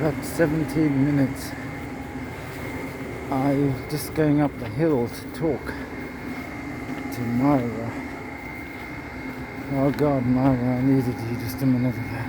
about 17 minutes. I'm just going up the hill to talk to Myra. Oh God, Myra, I needed you just a minute ago.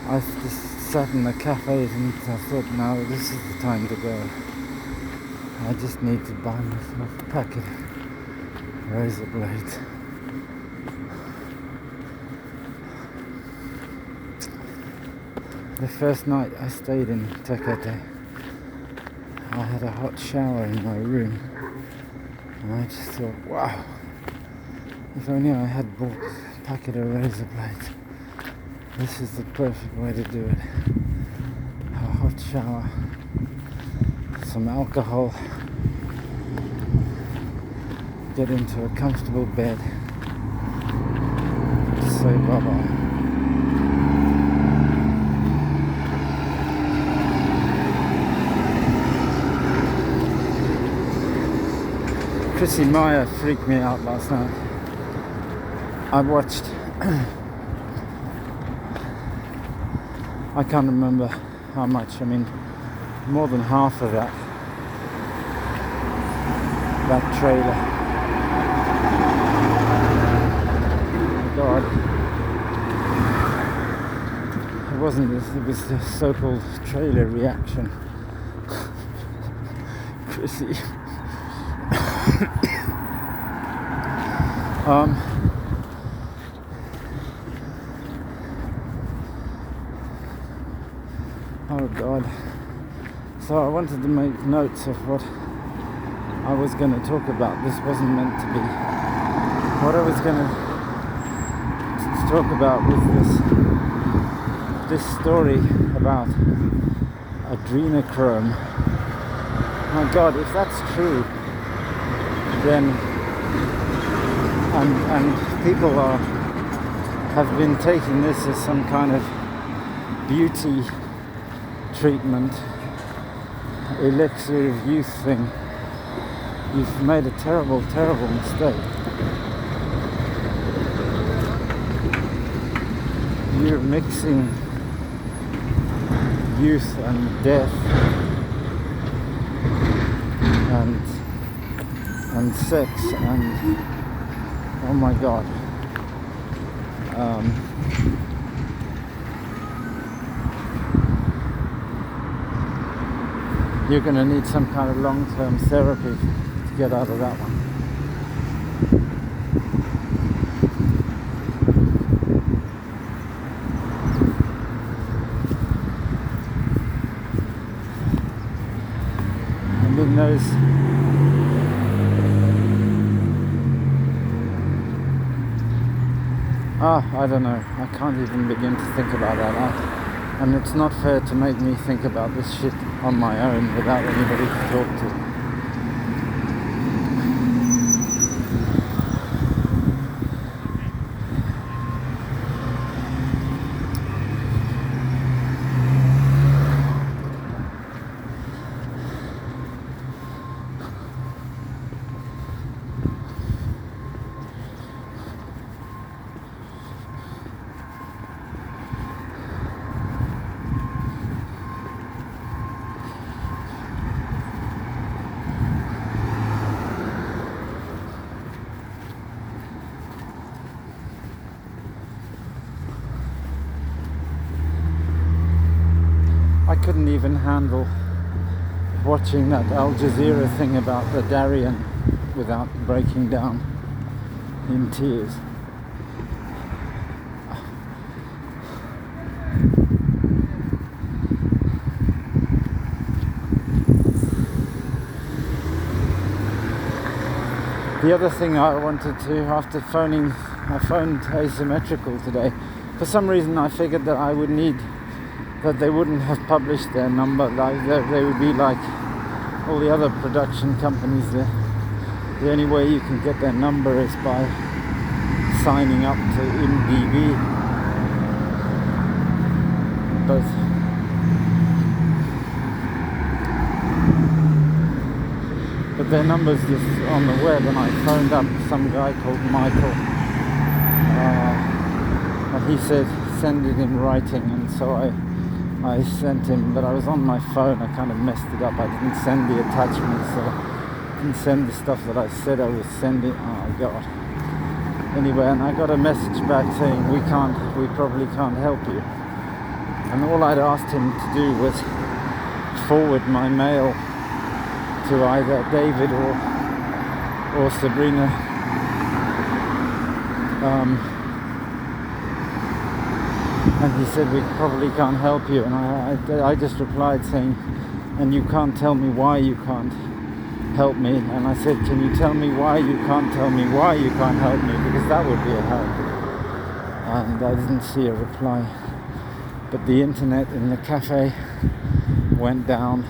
I just sat in the cafe and I thought, now this is the time to go. I just need to buy myself a packet of razor blades. The first night I stayed in Tecate, I had a hot shower in my room, and I just thought, wow, if only I had bought a packet of razor blades. This is the perfect way to do it. A hot shower, some alcohol, get into a comfortable bed, say bye-bye. Chrissie Myers freaked me out last night. I watched, I can't remember how much, more than half of that trailer. Oh God. It wasn't this, it was the so-called trailer reaction. Chrissie. Oh God. So I wanted to make notes of what I was going to talk about. This wasn't meant to be. What I was going to talk about was this story about adrenochrome. My God, if that's true, then and people have been taking this as some kind of beauty treatment, elixir of youth thing, you've made a terrible mistake. You're mixing youth and death and sex and oh my God. You're going to need some kind of long-term therapy to get out of that one. And in those I don't know. I can't even begin to think about that. And it's not fair to make me think about this shit on my own without anybody to talk to. I couldn't even handle watching that Al Jazeera thing about the Darien without breaking down in tears. The other thing I wanted to, after I phoned asymmetrical today. For some reason I figured that I would need, that they wouldn't have published their number, like they would be like all the other production companies. The only way you can get their number is by signing up to IMDb. But their number's just on the web, and I phoned up some guy called Michael, And he said send it in writing, and so I sent him, but I was on my phone. I kind of messed it up. I didn't send the attachments, so I didn't send the stuff that I said I was sending. Oh God. Anyway, and I got a message back saying we probably can't help you. And all I'd asked him to do was forward my mail to either David or Sabrina. And he said we probably can't help you, and I just replied saying, and you can't tell me why you can't help me. And I said, can you tell me why you can't tell me why you can't help me, because that would be a help. And I didn't see a reply, but the internet in the cafe went down.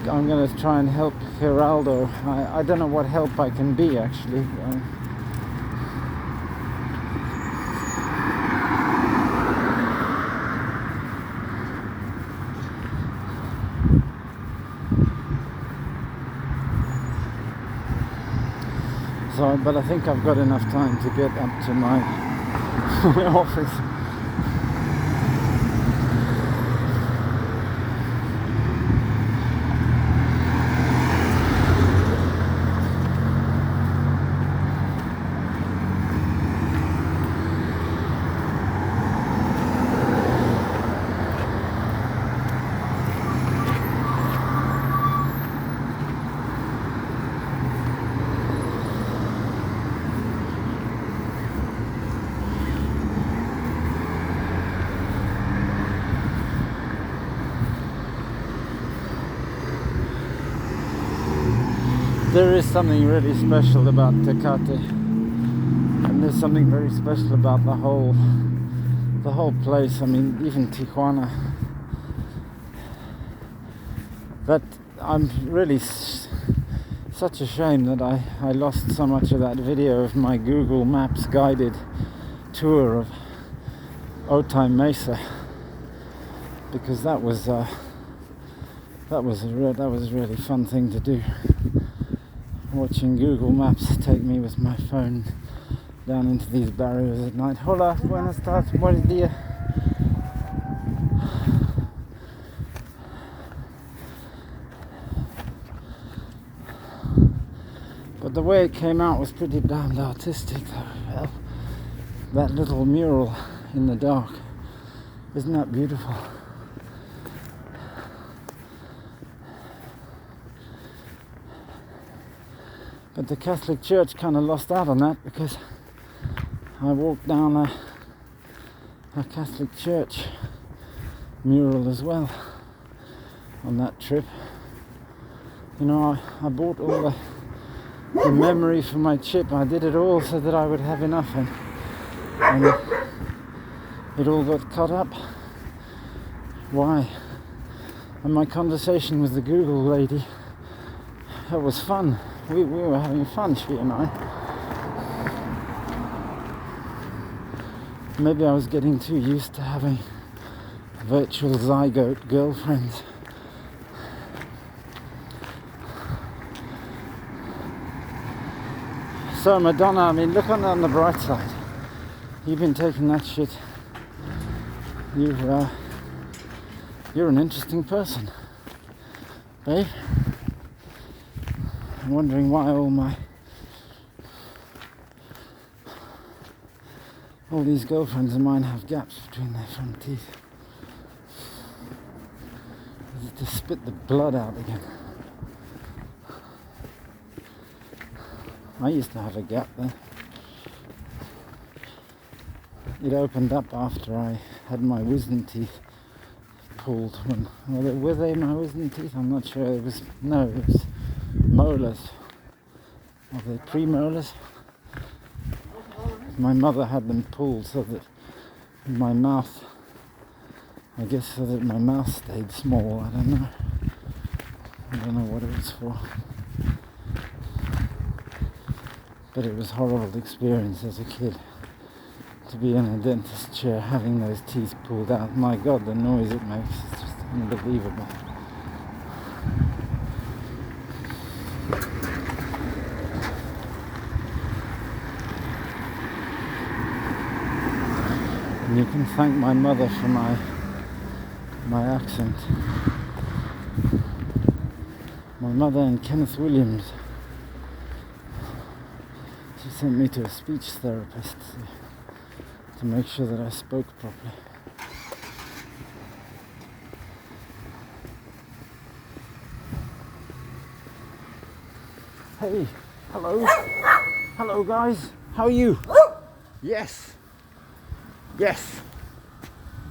I'm going to try and help Geraldo. I don't know what help I can be, actually. But I think I've got enough time to get up to my office. There is something really special about Tecate, and there's something very special about the whole place. I mean, even Tijuana. But I'm really such a shame that I lost so much of that video of my Google Maps guided tour of Otay Mesa, because that was a really fun thing to do. Watching Google Maps take me with my phone down into these barriers at night. Hola, buenas tardes, buenos días. But the way it came out was pretty damned artistic, though. That little mural in the dark, isn't that beautiful? But the Catholic Church kind of lost out on that, because I walked down a Catholic Church mural as well on that trip. You know, I bought all the memory for my chip. I did it all so that I would have enough, and it all got cut up. Why? And my conversation with the Google lady, that was fun. We were having fun, she and I. Maybe I was getting too used to having virtual zygote girlfriends. So Madonna, I mean, look on the bright side. You've been taking that shit. You're an interesting person, babe. I'm wondering why all these girlfriends of mine have gaps between their front teeth. Is it to spit the blood out again? I used to have a gap there. It opened up after I had my wisdom teeth pulled. Were they my wisdom teeth? I'm not sure. It was molars. Are they premolars? My mother had them pulled so that my mouth, I guess so that my mouth stayed small. I don't know what it was for. But it was a horrible experience as a kid to be in a dentist chair having those teeth pulled out. My God, the noise it makes is just unbelievable. And you can thank my mother for my accent. My mother and Kenneth Williams. She sent me to a speech therapist to make sure that I spoke properly. Hey, hello. Hello guys, how are you? Yes. Yes.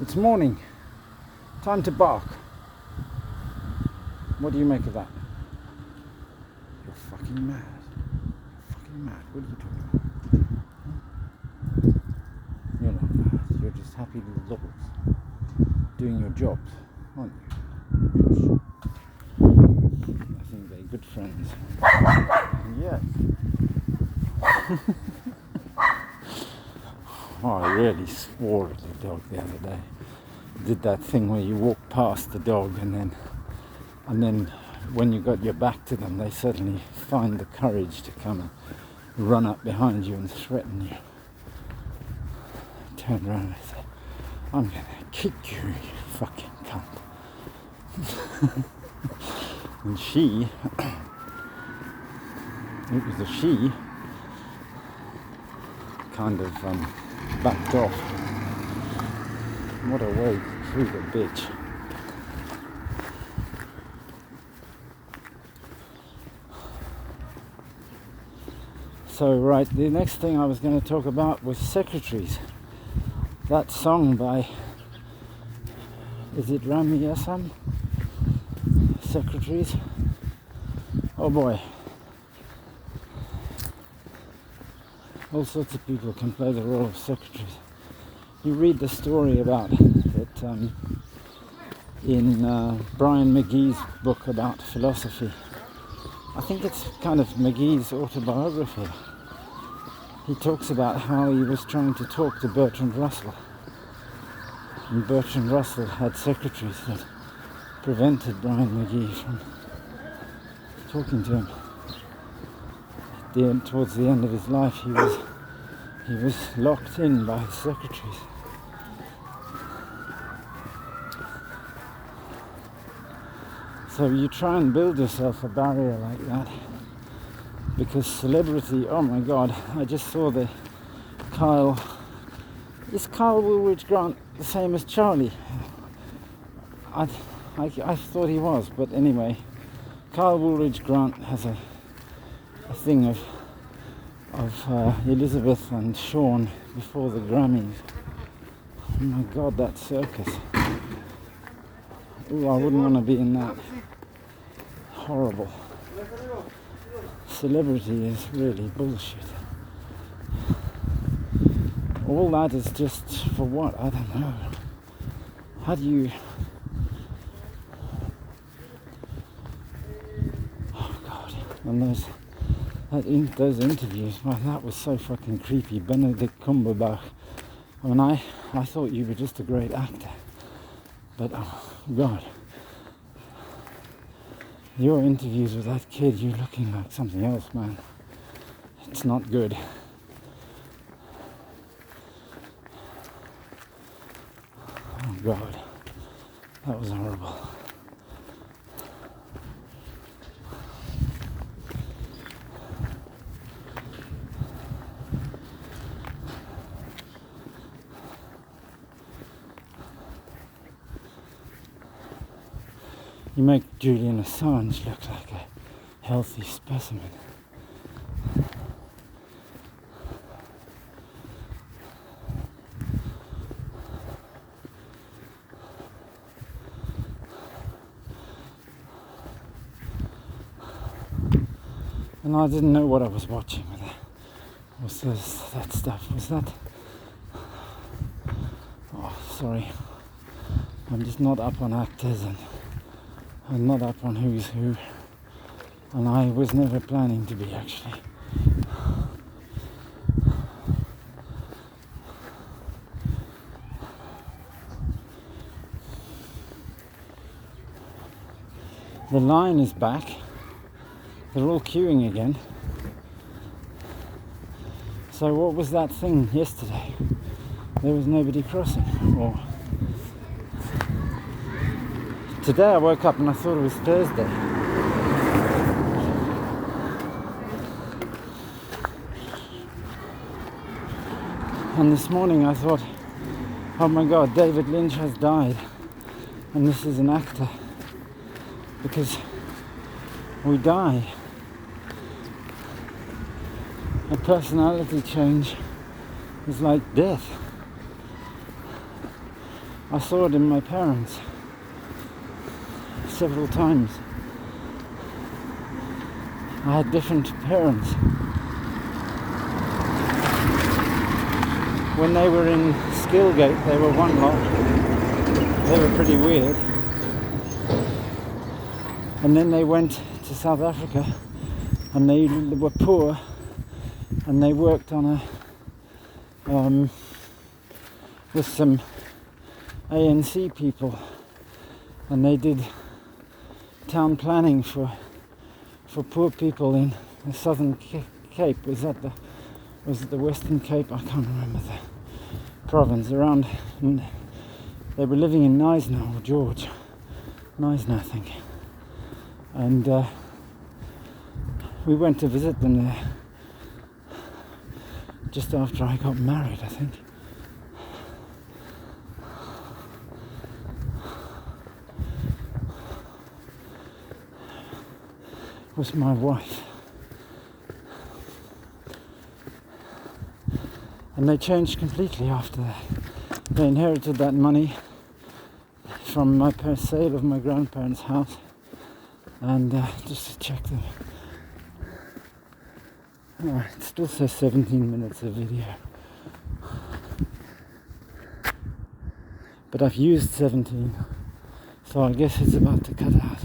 It's morning. Time to bark. What do you make of that? You're fucking mad. You're fucking mad. What are you talking about? You're not mad. You're just happy little dogs. Doing your jobs, aren't you? Yes. I think they're good friends. Yes. Oh, I really swore at the dog the other day. Did that thing where you walk past the dog and then when you got your back to them, they suddenly find the courage to come and run up behind you and threaten you. I turned around and I said, I'm gonna kick you, you fucking cunt. And she, it was a she, kind of backed off. What a way to treat a bitch. So right, the next thing I was going to talk about was Secretaries. That song by, is it Rami Yassam? Secretaries. Oh boy. All sorts of people can play the role of secretaries. You read the story about it in Brian McGee's book about philosophy. I think it's kind of McGee's autobiography. He talks about how he was trying to talk to Bertrand Russell. And Bertrand Russell had secretaries that prevented Brian McGee from talking to him. Towards the end of his life, he was locked in by his secretaries. So you try and build yourself a barrier like that, because celebrity, oh my God, I just saw is Kyle Woolridge Grant the same as Charlie? I thought he was, but anyway, Kyle Woolridge Grant has a thing of Elizabeth and Sean before the Grammys. Oh my God, that circus. Ooh, I wouldn't want to be in that. Horrible. Celebrity is really bullshit. All that is just for what? I don't know. How do you... Oh God. And those interviews, well, that was so fucking creepy. Benedict Cumberbatch. I mean, I thought you were just a great actor. But, oh God. Your interviews with that kid, you're looking like something else, man. It's not good. Oh God. That was horrible. You make Julian Assange look like a healthy specimen. And I didn't know what I was watching. Was that stuff? Was that... Oh, sorry. I'm just not up on actors and I'm not up on who's who, and I was never planning to be, actually. The line is back. They're all queuing again. So what was that thing yesterday? There was nobody crossing. Or today I woke up and I thought it was Thursday. And this morning I thought, oh my God, David Lynch has died. And this is an actor. Because we die. A personality change is like death. I saw it in my parents several times. I had different parents. When they were in Skillgate, they were one lot. They were pretty weird. And then they went to South Africa and they were poor and they worked on with some ANC people and they did town planning for poor people in the Southern Cape. Was it the Western Cape? I can't remember the province around. And they were living in Knysna or George. Knysna, I think. And we went to visit them there just after I got married, I think. It was my wife. And they changed completely after that. They inherited that money from my sale of my grandparents' house. And just to check them. Oh, it still says 17 minutes of video. But I've used 17. So I guess it's about to cut out.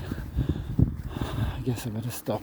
I guess I better stop.